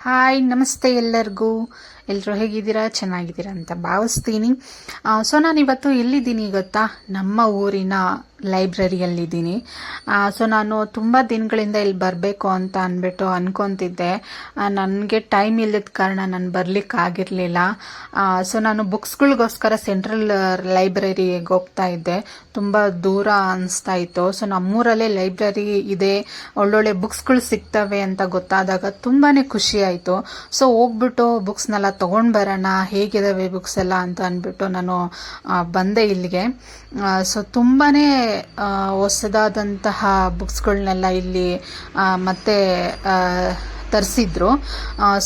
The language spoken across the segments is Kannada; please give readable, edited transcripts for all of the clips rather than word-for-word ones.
ಹಾಯ್, ನಮಸ್ತೆ ಎಲ್ಲರಿಗೂ. ಎಲ್ಲರೂ ಹೇಗಿದ್ದೀರಾ? ಚೆನ್ನಾಗಿದ್ದೀರಾ ಅಂತ ಭಾವಿಸ್ತೀನಿ. ಸೊ ನಾನಿವತ್ತು ಎಲ್ಲಿದ್ದೀನಿ ಗೊತ್ತಾ? ನಮ್ಮ ಊರಿನ ಲೈಬ್ರರಿಯಲ್ಲಿದ್ದೀನಿ. ಸೊ ನಾನು ತುಂಬ ದಿನಗಳಿಂದ ಇಲ್ಲಿ ಬರಬೇಕು ಅಂತ ಅಂದ್ಬಿಟ್ಟು ಅನ್ಕೊತಿದ್ದೆ. ನನಗೆ ಟೈಮ್ ಇಲ್ಲದ ಕಾರಣ ನಾನು ಬರಲಿಕ್ಕಾಗಿರಲಿಲ್ಲ. ಸೊ ನಾನು ಬುಕ್ಸ್ಗಳಿಗೋಸ್ಕರ ಸೆಂಟ್ರಲ್ ಲೈಬ್ರರಿಗೆ ಹೋಗ್ತಾ ಇದ್ದೆ. ತುಂಬ ದೂರ ಅನಿಸ್ತಾ ಇತ್ತು. ಸೊ ನಮ್ಮೂರಲ್ಲೇ ಲೈಬ್ರರಿ ಇದೆ, ಒಳ್ಳೊಳ್ಳೆ ಬುಕ್ಸ್ಗಳು ಸಿಗ್ತವೆ ಅಂತ ಗೊತ್ತಾದಾಗ ತುಂಬಾ ಖುಷಿ ಆಯಿತು. ಸೊ ಹೋಗ್ಬಿಟ್ಟು ಬುಕ್ಸ್ನೆಲ್ಲ ತೊಗೊಂಡು ಬರೋಣ, ಹೇಗಿದಾವೆ ಬುಕ್ಸ್ ಎಲ್ಲ ಅಂತ ಅಂದ್ಬಿಟ್ಟು ನಾನು ಬಂದೆ ಇಲ್ಲಿಗೆ. ಸೊ ತುಂಬಾ ಹೊಸದಾದಂತಹ ಬುಕ್ಸ್ಗಳನ್ನೆಲ್ಲ ಇಲ್ಲಿ ಮತ್ತೆ ತರಿಸಿದ್ರು.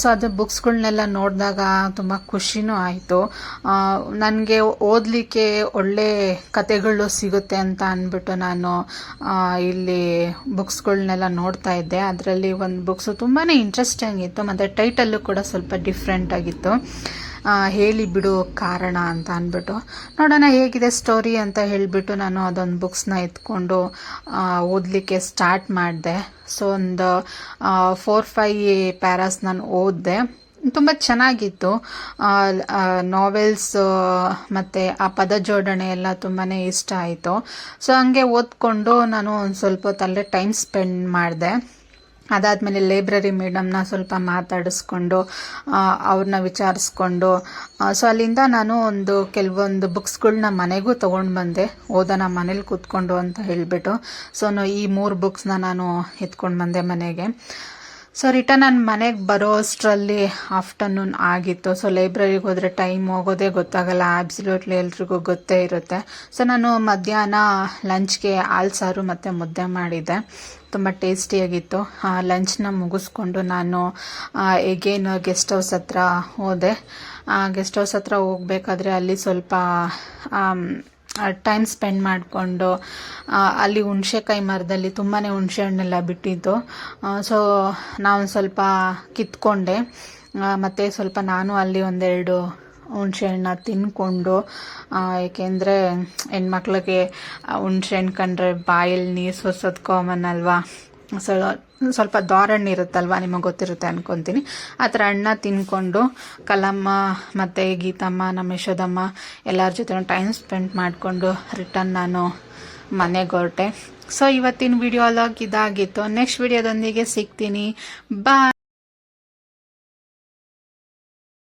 ಸೊ ಅದು ಬುಕ್ಸ್ಗಳನ್ನೆಲ್ಲ ನೋಡಿದಾಗ ತುಂಬ ಖುಷಿನೂ ಆಯಿತು. ನನಗೆ ಓದಲಿಕ್ಕೆ ಒಳ್ಳೆ ಕತೆಗಳು ಸಿಗುತ್ತೆ ಅಂತ ಅಂದ್ಬಿಟ್ಟು ನಾನು ಇಲ್ಲಿ ಬುಕ್ಸ್ಗಳನ್ನೆಲ್ಲ ನೋಡ್ತಾ ಇದ್ದೆ. ಅದರಲ್ಲಿ ಒಂದು ಬುಕ್ಸು ತುಂಬಾ ಇಂಟ್ರೆಸ್ಟಿಂಗ್ ಇತ್ತು ಮತ್ತು ಟೈಟಲ್ಲು ಕೂಡ ಸ್ವಲ್ಪ ಡಿಫ್ರೆಂಟ್ ಆಗಿತ್ತು. ಹೇಳಿ ಬಿಡು ಕಾರಣ ಅಂತ ಅಂದ್ಬಿಟ್ಟು ನೋಡೋಣ ಹೇಗಿದೆ ಸ್ಟೋರಿ ಅಂತ ಹೇಳಿಬಿಟ್ಟು ನಾನು ಅದೊಂದು ಬುಕ್ಸ್ನ ಎತ್ಕೊಂಡು ಓದಲಿಕ್ಕೆ ಸ್ಟಾರ್ಟ್ ಮಾಡಿದೆ. ಸೊ ಒಂದು 4-5 ಪ್ಯಾರಾಸ್ ನಾನು ಓದಿದೆ. ತುಂಬ ಚೆನ್ನಾಗಿತ್ತು. ನಾವೆಲ್ಸ್ ಮತ್ತು ಆ ಪದ ಜೋಡಣೆ ಎಲ್ಲ ತುಂಬಾ ಇಷ್ಟ ಆಯಿತು. ಸೊ ಹಂಗೆ ಓದ್ಕೊಂಡು ನಾನು ಒಂದು ಸ್ವಲ್ಪ ಹೊತ್ತಲ್ಲೇ ಟೈಮ್ ಸ್ಪೆಂಡ್ ಮಾಡಿದೆ. ಅದಾದಮೇಲೆ ಲೈಬ್ರರಿ ಮೇಡಮ್ನ ಸ್ವಲ್ಪ ಮಾತಾಡಿಸ್ಕೊಂಡು ಅವ್ರನ್ನ ವಿಚಾರಿಸ್ಕೊಂಡು ಸೊ ಅಲ್ಲಿಂದ ನಾನು ಕೆಲವೊಂದು ಬುಕ್ಸ್ಗಳನ್ನ ಮನೆಗೂ ತೊಗೊಂಡು ಬಂದೆ. ಓದೋಣ ಮನೇಲಿ ಕೂತ್ಕೊಂಡು ಅಂತ ಹೇಳಿಬಿಟ್ಟು. ಸೊ ಈ 3 ಬುಕ್ಸ್ನ ನಾನು ಎತ್ಕೊಂಡು ಬಂದೆ ಮನೆಗೆ. ಸೊ ರಿಟರ್ನ್ ನಾನು ಮನೆಗೆ ಬರೋ ಅಷ್ಟರಲ್ಲಿ ಆಫ್ಟರ್ನೂನ್ ಆಗಿತ್ತು. ಸೊ ಲೈಬ್ರರಿಗೆ ಹೋದರೆ ಟೈಮ್ ಹೋಗೋದೇ ಗೊತ್ತಾಗಲ್ಲ, ಆಬ್ಸಲ್ಯೂಟ್ಲಿ ಎಲ್ರಿಗೂ ಗೊತ್ತೇ ಇರುತ್ತೆ. ಸೊ ನಾನು ಮಧ್ಯಾಹ್ನ ಲಂಚ್ಗೆ ಹಾಲು ಸಾರು ಮತ್ತು ಮುದ್ದೆ ಮಾಡಿದ್ದೆ. ತುಂಬ ಟೇಸ್ಟಿಯಾಗಿತ್ತು. ಲಂಚ್ನ ಮುಗಿಸ್ಕೊಂಡು ನಾನು ಎಗೇನ್ ಗೆಸ್ಟ್ ಹೌಸ್ ಹತ್ರ ಹೋದೆ. ಗೆಸ್ಟ್ ಹೌಸ್ ಹತ್ರ ಹೋಗ್ಬೇಕಾದ್ರೆ ಅಲ್ಲಿ ಸ್ವಲ್ಪ ಟೈಮ್ ಸ್ಪೆಂಡ್ ಮಾಡಿಕೊಂಡು ಅಲ್ಲಿ ಹುಣಸೆಕಾಯಿ ಮರದಲ್ಲಿ ತುಂಬಾ ಹುಣಸೆ ಹಣ್ಣೆಲ್ಲ ಬಿಟ್ಟಿತ್ತು. ಸೊ ನಾನು ಸ್ವಲ್ಪ ಕಿತ್ಕೊಂಡೆ ಮತ್ತು ಸ್ವಲ್ಪ ನಾನು ಅಲ್ಲಿ ಒಂದೆರಡು ಹುಣಸೆ ಹಣ್ಣು ತಿನ್ಕೊಂಡು, ಏಕೆಂದರೆ ಹೆಣ್ಮಕ್ಳಿಗೆ ಹುಣಸೆ ಹಣ್ಣು ಕಂಡ್ರೆ ಬಾಯಲ್ಲಿ ನೀರು ಸೋಸೋದು ಕಾಮನ್ ಅಲ್ವಾ. ಸ್ವಲ್ಪ ದ್ವಾರಣ್ಣು ಇರುತ್ತಲ್ವ, ನಿಮಗೆ ಗೊತ್ತಿರುತ್ತೆ ಅನ್ಕೊತೀನಿ. ಆ ಥರ ಹಣ್ಣ ತಿನ್ಕೊಂಡು ಕಲಮ್ಮ ಮತ್ತು ಗೀತಮ್ಮ, ನಮ್ಮ ಯಶೋದಮ್ಮ ಎಲ್ಲರ ಜೊತೆ ಟೈಮ್ ಸ್ಪೆಂಡ್ ಮಾಡಿಕೊಂಡು ರಿಟರ್ನ್ ನಾನು ಮನೆಗೆ ಹೊರಟೆ. ಸೊ ಇವತ್ತಿನ ವಿಡಿಯೋ ಅಲಾಗ್ ಇದಾಗಿತ್ತು. ನೆಕ್ಸ್ಟ್ ವಿಡಿಯೋದೊಂದಿಗೆ ಸಿಗ್ತೀನಿ. ಬಾಯ್.